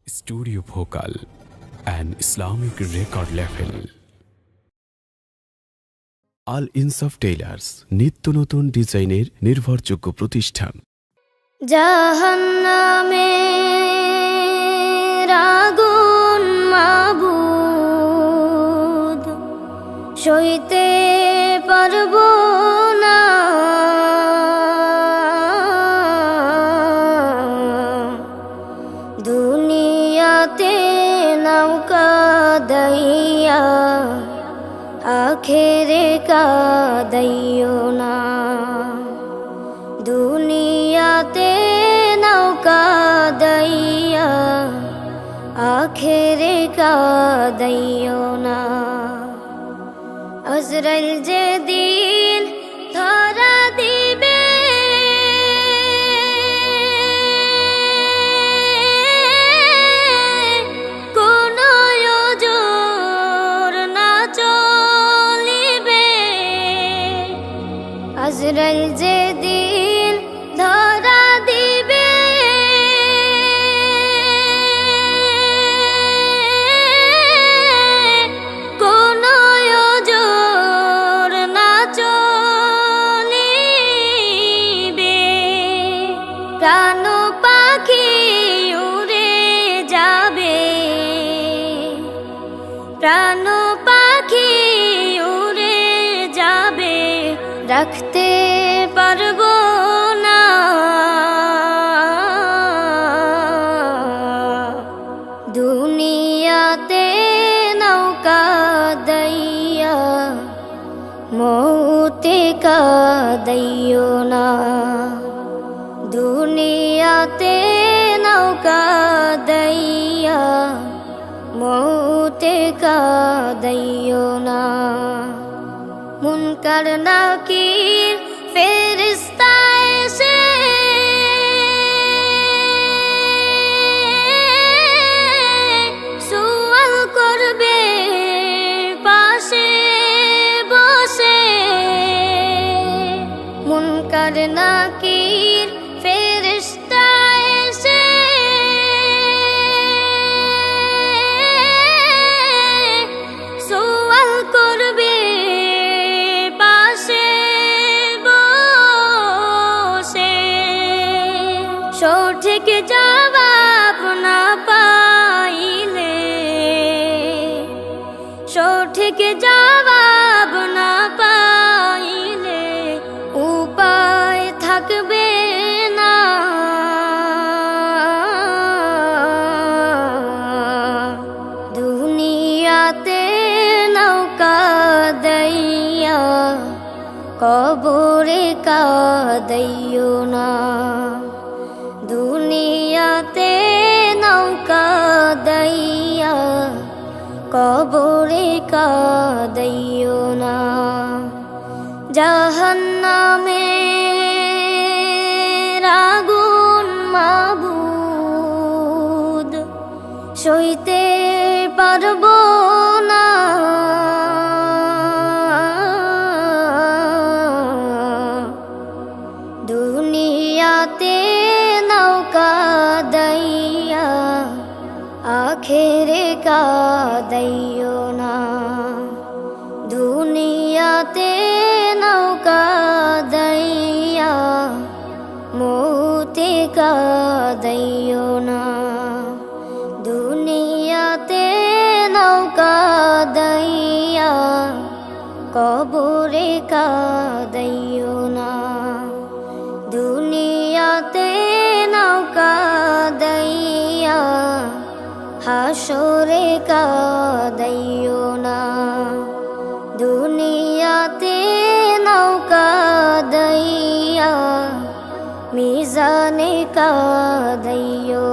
Studio vocal and Islamic record level. Al Insaf tailors, নিত্য নতুন ডিজাইনের নির্ভরযোগ্য প্রতিষ্ঠান। জাহান্নামের আগুন মাবুদ সইতে পারবো না, দুনিয়াতে নৌকা দাইয়া আখেরে কাদাইও না, দুনিয়াতে নৌকা দাইয়া আখেরে কাদাইও না। আজরাইল যেদিন ধরা দিবে কোনো ওজর না চলিবে, আজরাইল যেদিন ধরা দিবে কোনো ওজর না চলিবে, প্রাণ পাখি উড়ে যাবে, প্রাণ পাখি উড়ে যাবে, রাখতে পারবো না, দুনিয়াতে নৌকা দাইয়া মৌতে কাদাইও না, দুনিয়াতে নৌকা দাইয়া মৌতে কাদাইও না। মুনকার নাকির ফেরেশতা এসে সুয়াল করবে পাশে বসে, মুনকার নাকির ফেরেশতা এসে সুয়াল করবে পাশে বসে, সঠিক জবাব না পাইলে, সঠিক জবাব না পাইলে উপায় থাকবে না, দুনিয়াতে নৌকা দাইয়া কবরে কাদাইও না, দুনিয়াতে নৌকা দাইয়া কবরে কাদাইও না। জাহান্নামের আগুন মাবুদ সইতে পারবো না, দুনিয়াতে নৌকা দাইয়া আখেরে কাদাইও না, দুনিয়াতে নৌকা দাইয়া মৌতে কাদাইও না, দুনিয়াতে নৌকা দাইয়া কবরে কাদাইও না, দুনিয়াতে নৌকা দাইয়া হাসরে কাদাইও না, দুনিয়াতে নৌকা দাইয়া মিজানে কাদাইও